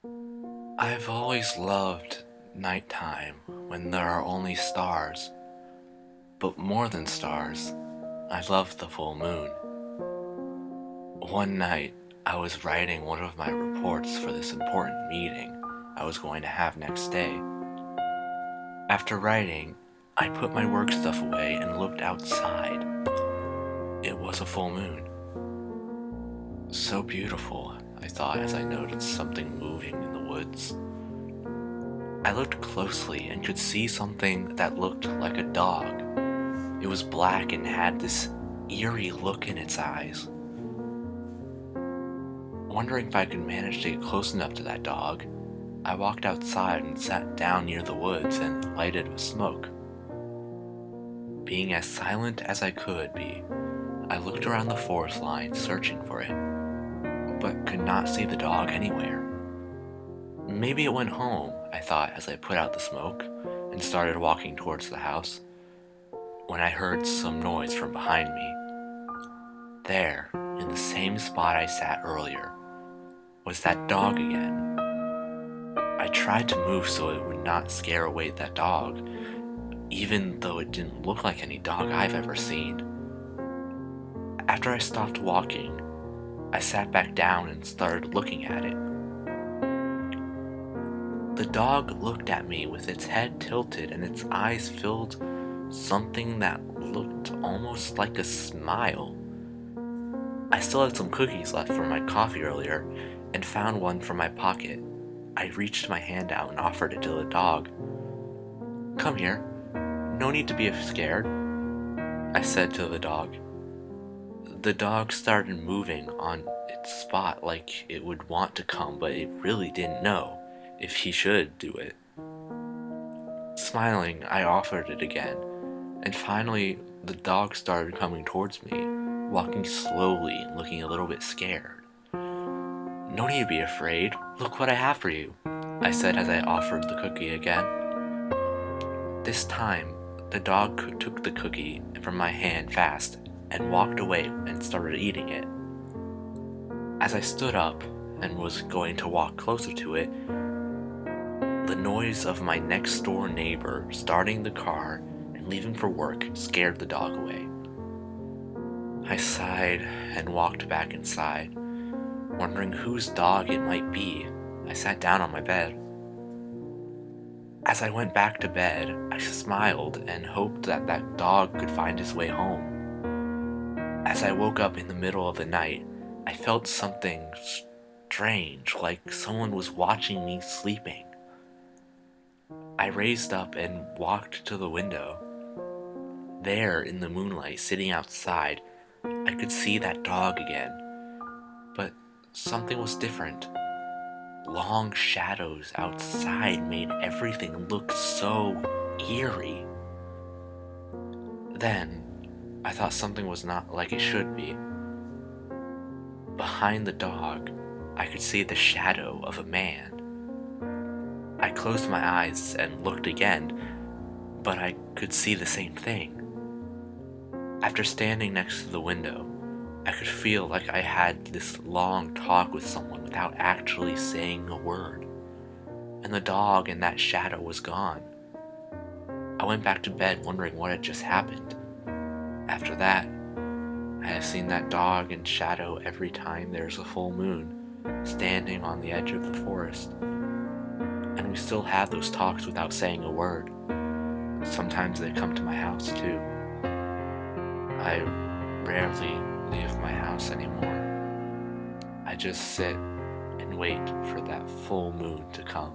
I've always loved nighttime when there are only stars, but more than stars, I love the full moon. One night, I was writing one of my reports for this important meeting I was going to have next day. After writing, I put my work stuff away and looked outside. It was a full moon. So beautiful, I thought as I noticed something moving in the woods. I looked closely and could see something that looked like a dog. It was black and had this eerie look in its eyes. Wondering if I could manage to get close enough to that dog, I walked outside and sat down near the woods and lighted a smoke. Being as silent as I could be, I looked around the forest line searching for it, but could not see the dog anywhere. Maybe it went home, I thought as I put out the smoke and started walking towards the house, when I heard some noise from behind me. There, in the same spot I sat earlier, was that dog again. I tried to move so it would not scare away that dog, even though it didn't look like any dog I've ever seen. After I stopped walking, I sat back down and started looking at it. The dog looked at me with its head tilted and its eyes filled something that looked almost like a smile. I still had some cookies left from my coffee earlier and found one from my pocket. I reached my hand out and offered it to the dog. "Come here. No need to be scared," I said to the dog. The dog started moving on its spot like it would want to come, but it really didn't know if he should do it. Smiling, I offered it again, and finally the dog started coming towards me, walking slowly and looking a little bit scared. "No need to be afraid. Look what I have for you," I said as I offered the cookie again. This time, the dog took the cookie from my hand fast and walked away and started eating it. As I stood up and was going to walk closer to it, the noise of my next door neighbor starting the car and leaving for work scared the dog away. I sighed and walked back inside, wondering whose dog it might be. I sat down on my bed. As I went back to bed, I smiled and hoped that that dog could find his way home. As I woke up in the middle of the night, I felt something strange, like someone was watching me sleeping. I raised up and walked to the window. There, in the moonlight, sitting outside, I could see that dog again, but something was different. Long shadows outside made everything look so eerie. Then, I thought something was not like it should be. Behind the dog, I could see the shadow of a man. I closed my eyes and looked again, but I could see the same thing. After standing next to the window, I could feel like I had this long talk with someone without actually saying a word, and the dog and that shadow was gone. I went back to bed wondering what had just happened. After that, I have seen that dog and shadow every time there's a full moon, standing on the edge of the forest. And we still have those talks without saying a word. Sometimes they come to my house too. I rarely leave my house anymore. I just sit and wait for that full moon to come.